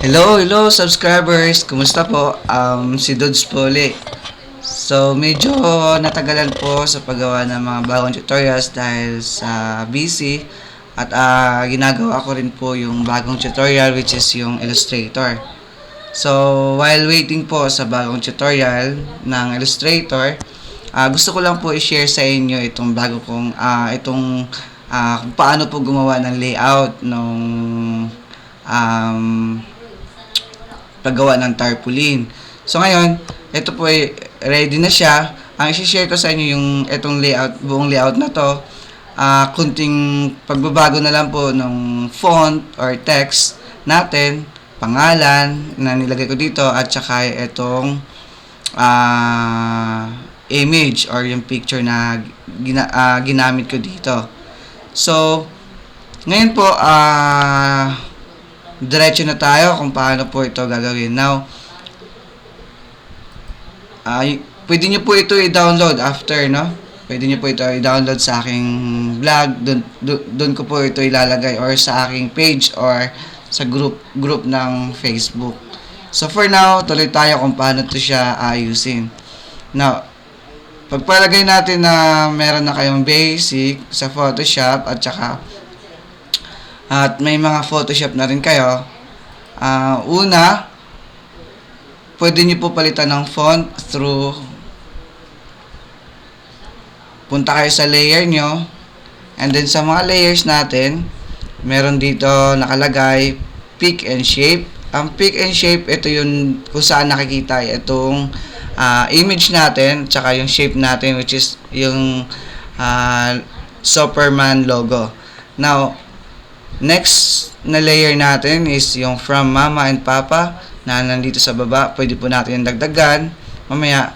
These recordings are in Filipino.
Hello subscribers! Kumusta po? Si Dods po ulit. So, medyo natagalan po sa paggawa ng mga bagong tutorials dahil sa busy at ginagawa ko rin po yung bagong tutorial which is yung Illustrator. So, while waiting po sa bagong tutorial ng Illustrator, gusto ko lang po i-share sa inyo itong bago kong kung paano po gumawa ng layout nung paggawa ng tarpaulin. So ngayon, ito po ay ready na siya. Ang i-share ko sa inyo yung itong layout, buong layout na to. Kunting pagbabago na lang po ng font or text natin, pangalan na nilagay ko dito at saka itong image or yung picture na ginamit ko dito. So, ngayon po, diretso na tayo kung paano po ito gagawin. Now, pwede nyo po ito i-download after, no? Pwede nyo po ito i-download sa aking vlog. Doon ko po ito ilalagay or sa aking page or sa group ng Facebook. So, for now, tuloy tayo kung paano ito siya ayusin. Now, pagpalagay natin na meron na kayong basic sa Photoshop at may mga Photoshop na rin kayo. Una, pwede nyo po palitan ng font through punta kayo sa layer nyo, and then sa mga layers natin, meron dito nakalagay pick and shape. Ang pick and shape, ito yung kung saan nakikita itong image natin, tsaka yung shape natin, which is yung Superman logo. Now, next na layer natin is yung from mama and papa na nandito sa baba. Pwede po natin yung dagdagan mamaya.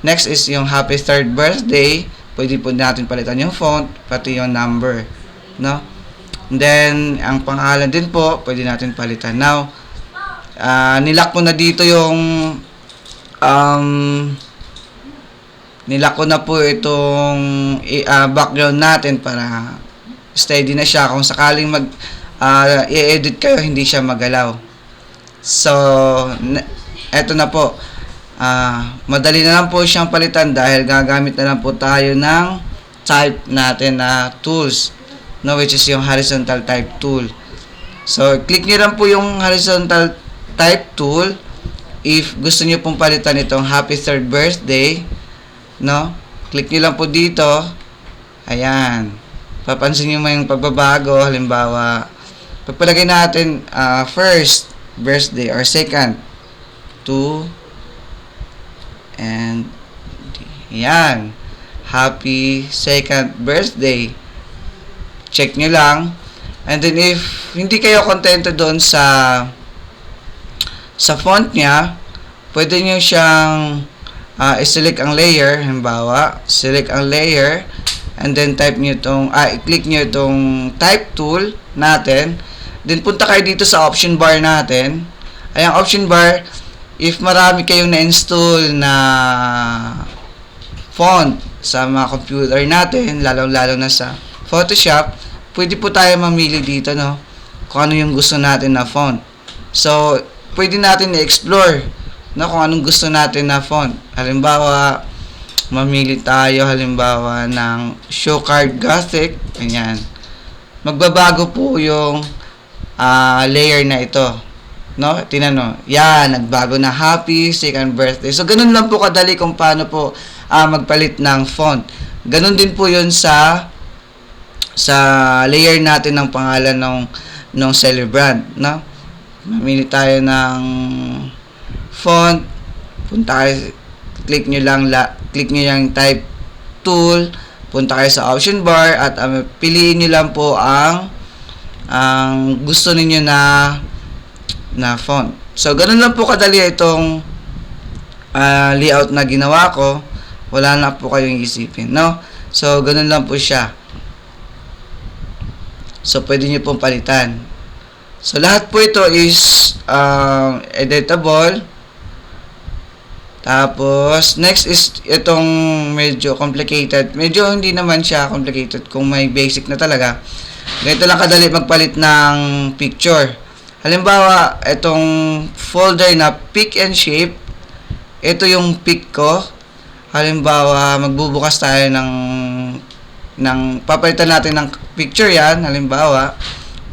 Next is yung happy 3rd birthday. Pwede po natin palitan yung font, pati yung number, no? And then, ang pangalan din po, pwede natin palitan. Now, nilak ko na dito yung nilak ko na po itong background natin para steady na siya. Kung sakaling i-edit kayo, hindi siya magalaw. So, eto na po. Madali na lang po siyang palitan dahil gagamit na lang po tayo ng type natin na tools, no, which is yung horizontal type tool. So, click nyo lang po yung horizontal type tool if gusto nyo pong palitan itong happy 3rd birthday, no. Click nyo lang po dito. Ayan. Papansin nyo may pagbabago. Halimbawa, pagpalagay natin first birthday or second, 2, and yan, happy 2nd birthday. Check nyo lang. And then if hindi kayo kontento doon sa font nya, pwede nyo siyang i-select ang layer. Halimbawa, select ang layer, and then type nyo itong, i-click nyo itong type tool natin. Then punta kayo dito sa option bar natin. Ayan, option bar, if marami kayong na-install na font sa mga computer natin, lalo na sa Photoshop, pwede po tayo mamili dito, no, kung ano yung gusto natin na font. So, pwede natin i-explore, no, kung anong gusto natin na font. Halimbawa, mamili tayo halimbawa ng show card Gothic. Ayan. Magbabago po yung layer na ito, no? Tingnan mo. Yan, nagbago na happy 2nd birthday. So, ganun lang po kadali kung paano po magpalit ng font. Ganun din po yun sa layer natin ng pangalan ng celebrant, no? Mamili tayo ng font. Punta kayo, click nyo yung type tool, punta kayo sa option bar at piliin nyo lang po ang gusto ninyo na font. So, ganun lang po kadali itong layout na ginawa ko. Wala na po kayong isipin, no? So, ganun lang po siya. So, pwede nyo pong palitan. So, lahat po ito is editable. Tapos, next is itong medyo complicated. Medyo hindi naman siya complicated kung may basic na talaga. Ganito lang kadali magpalit ng picture. Halimbawa, itong folder na pick and shape, ito yung pick ko. Halimbawa, magbubukas tayo ng papalitan natin ng picture yan. Halimbawa,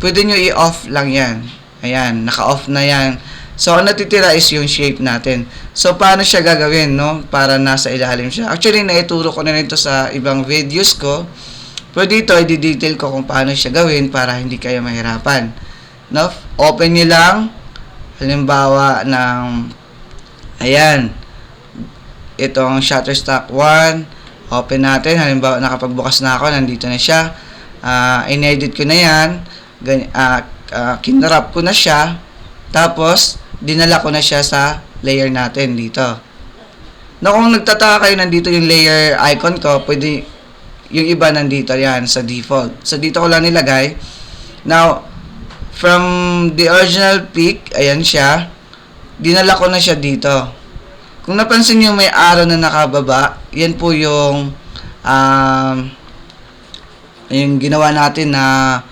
pwede nyo i-off lang yan. Ayan, naka-off na yan. So, ang natitira is yung shape natin. So, paano siya gagawin, no? Para nasa ilalim siya. Actually, naituro ko na nito sa ibang videos ko. Pero dito, i-detail ko kung paano siya gawin para hindi kayo mahirapan. No? Open nyo lang. Halimbawa ng, ayan, itong Shutterstock 1. Open natin. Halimbawa, nakapagbukas na ako. Nandito na siya. In-edit ko na yan. Kinrap ko na siya. Tapos, dinala ko na siya sa layer natin dito. Na kung nagtataka kayo, nandito yung layer icon ko, pwede yung iba nandito yan sa default. So, dito ko lang nilagay. Now, from the original pic, ayan siya. Dinala ko na siya dito. Kung napansin nyo may arrow na nakababa, yan po yung ginawa natin na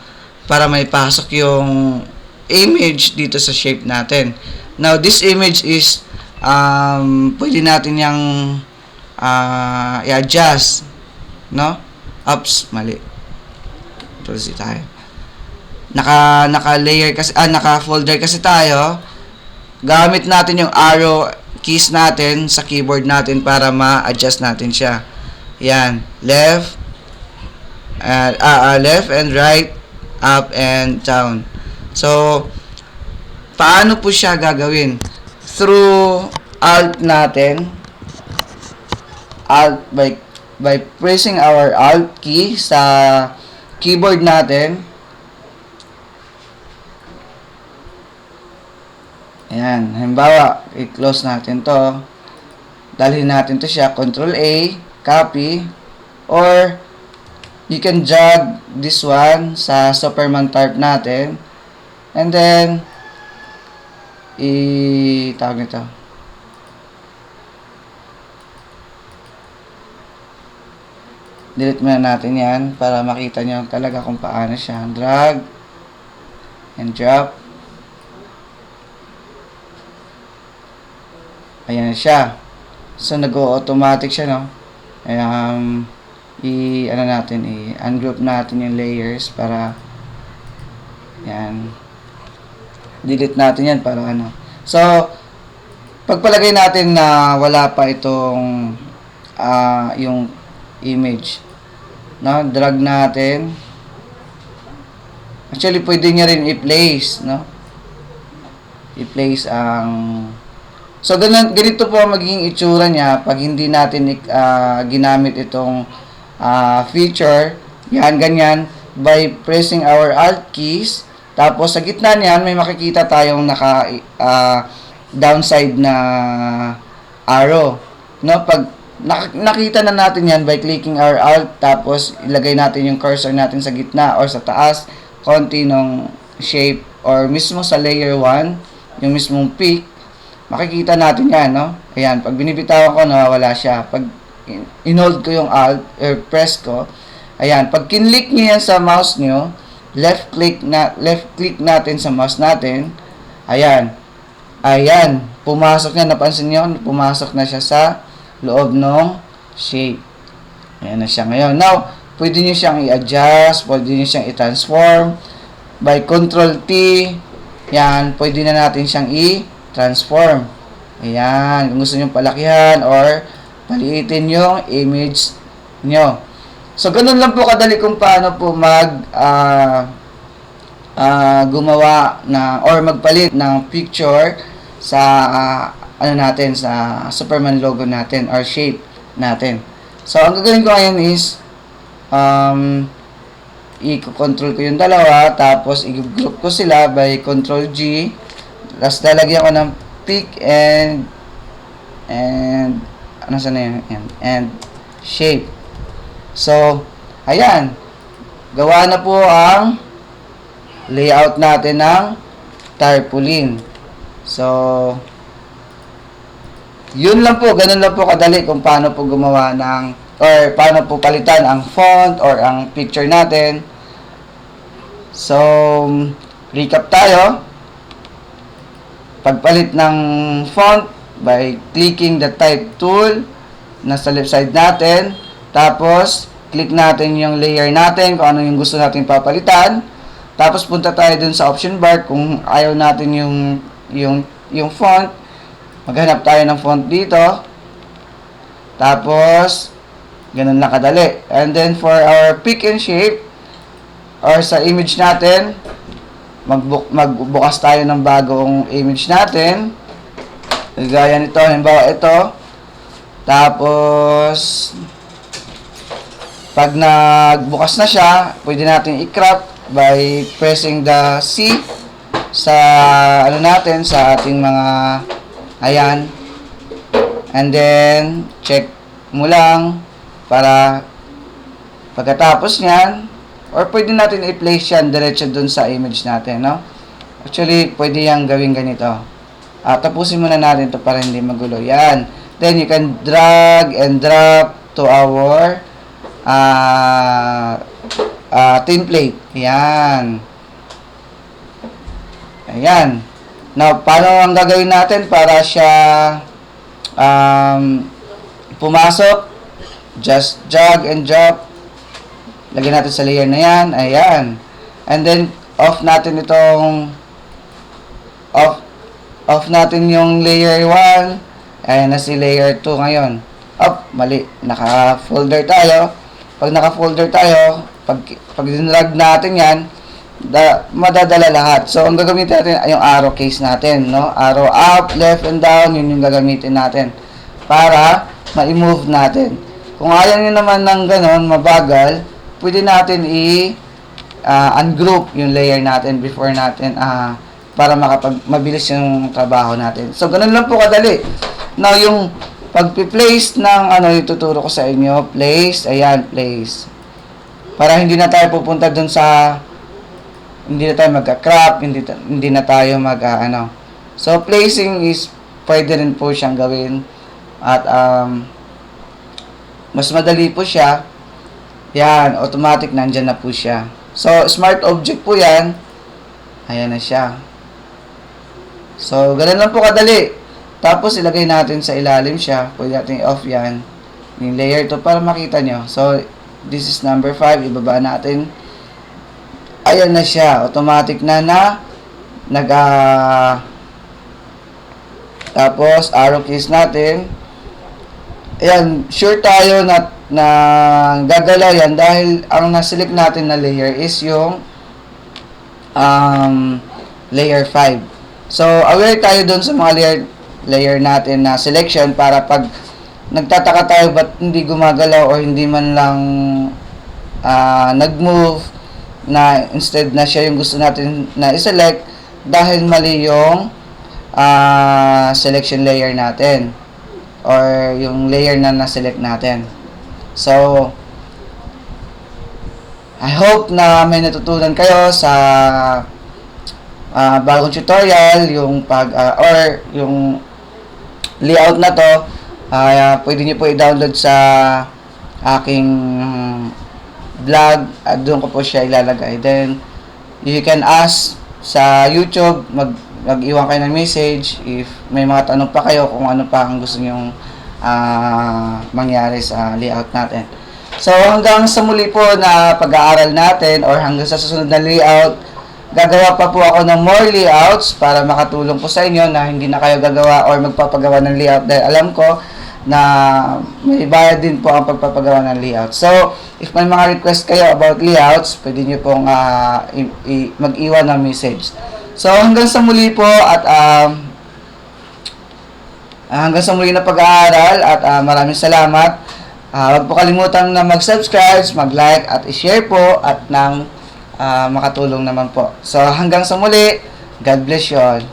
para may pasok yung image dito sa shape natin. Now, this image is pwede natin yung i-adjust. No? Oops, mali. Tuloy tayo. Naka-layer kasi, naka-folder kasi tayo. Gamit natin yung arrow keys natin sa keyboard natin para ma-adjust natin siya. Yan. Left and right, up and down. So, paano po siya gagawin? Through Alt natin. Alt by pressing our Alt key sa keyboard natin. Ayan. Halimbawa, i-close natin to. Dalhin natin to siya. Control A, copy, or you can drag this one sa Superman type natin. And then, tawag nito. Delete muna natin yan para makita nyo talaga kung paano siya. Drag and drop. Ayan siya. So, nag-automatic siya, no? I-ungroup natin yung layers para yan. Delete natin yan para ano. So, pagpalagay natin na wala pa itong yung image, no? Drag natin. Actually, pwede niya rin i-place, no? I-place ang so, ganito po ang magiging itsura niya pag hindi natin ginamit itong feature. Yan, ganyan. By pressing our Alt keys. Tapos, sa gitna niyan, may makikita tayong downside na arrow. No? Pag nakita na natin yan by clicking our Alt, tapos ilagay natin yung cursor natin sa gitna or sa taas, konti ng shape, or mismo sa layer 1, yung mismong peak, makikita natin yan, no? Ayan, pag binibitawan ko, nawawala siya. Pag in-hold ko yung Alt, or press ko, ayan, pag kinlik nyo yan sa mouse nyo, left click natin sa mouse natin, ayan, pumasok na, napansin nyo, pumasok na siya sa loob ng shape. Ayan na siya ngayon. Now, pwede nyo siyang i-adjust, pwede nyo siyang i-transform, by Control T, yan, pwede na natin siyang i-transform. Ayan, kung gusto nyo palakihan or paliitin yung image nyo. So, ganun lang po kadali kung paano po gumawa na or magpalit ng picture sa natin, sa Superman logo natin or shape natin. So, ang gagawin ko ngayon is i-control ko yung dalawa, tapos i-group ko sila by Control G. Tapos lalagyan ko ng pick and ano sana yun? And shape. So, ayan. Gawa na po ang layout natin ng tarpaulin. So, yun lang po, ganun lang po kadali kung paano po gumawa ng or paano po palitan ang font or ang picture natin. So, recap tayo. pagpalit ng font by clicking the type tool nasa left side natin. Tapos, click natin yung layer natin kung ano yung gusto natin papalitan. Tapos, punta tayo dun sa option bar kung ayaw natin yung font. Maghanap tayo ng font dito. Tapos, ganun lang kadali. And then, for our pick and shape, or sa image natin, magbukas tayo ng bagong image natin. Gaya nito, halimbawa ito. Tapos, pag nagbukas na siya, pwede natin i-crop by pressing the C sa ano natin, sa ating mga ayan. And then, check mo lang para pagkatapos niyan, or pwede natin i-place yan diretso dun sa image natin, no? Actually, pwede yang gawin ganito. Tapusin muna natin to para hindi magulo. Yan. Then, you can drag and drop to our template. Yan. Ayan. Now, paano ang gagawin natin para siya pumasok? Just drag and drop. Lagyan natin sa layer na yan. Ayan. And then, off natin itong off natin yung layer 1. Ayan na si layer 2 ngayon. Mali. Naka-folder tayo. Pag naka-folder tayo, pag dinrag natin yan, madadala lahat. So, ang gagamitin natin ay yung arrow case natin, no? Arrow up, left, and down, yun yung gagamitin natin para ma-move natin. Kung ayaw nyo naman ng ganon, mabagal, pwede natin ungroup yung layer natin before natin para mabilis yung trabaho natin. So, ganun lang po kadali. Now, yung pag-place ng ituturo ko sa inyo, place, ayan, place. Para hindi na tayo pupunta dun sa, hindi na tayo magka-crop, hindi na tayo So, placing is, pwede rin po siyang gawin. At, mas madali po siya. Yan, automatic, nandyan na po siya. So, smart object po yan. Ayan na siya. So, ganun lang po kadali. Tapos, ilagay natin sa ilalim siya. Pwede natin i-off yan. Yung layer to para makita nyo. So, this is number 5. Ibaba natin. Ayan na siya. Automatic na tapos, arrow keys natin. Ayan, sure tayo na gagalaw yan dahil ang naselect natin na layer is yung layer 5. So, aware tayo dun sa mga layer natin na selection para pag nagtataka tayo ba't hindi gumagalaw or hindi man lang nag-move na instead na siya yung gusto natin na i-select dahil mali yung selection layer natin or yung layer na na-select natin. So, I hope na may natutunan kayo sa bagong tutorial, yung or yung layout na to. Pwede nyo po i-download sa aking vlog at doon ko po siya ilalagay. Then, you can ask sa YouTube, mag-iwan kayo ng message if may mga tanong pa kayo kung ano pa ang gusto nyong mangyari sa layout natin. So, hanggang sa muli po na pag-aaral natin or hanggang sa susunod na layout, gagawa pa po ako ng more layouts para makatulong po sa inyo na hindi na kayo gagawa or magpapagawa ng layout dahil alam ko na may bayad din po ang pagpapagawa ng layout. So, if may mga request kayo about layouts, pwede nyo pong mag-iwan ng message. So, hanggang sa muli po at hanggang sa muli na pag-aaral at maraming salamat. Huwag po kalimutan na mag-subscribe, mag-like at i-share po at nang makatulong naman po. So, hanggang sa muli, God bless you all.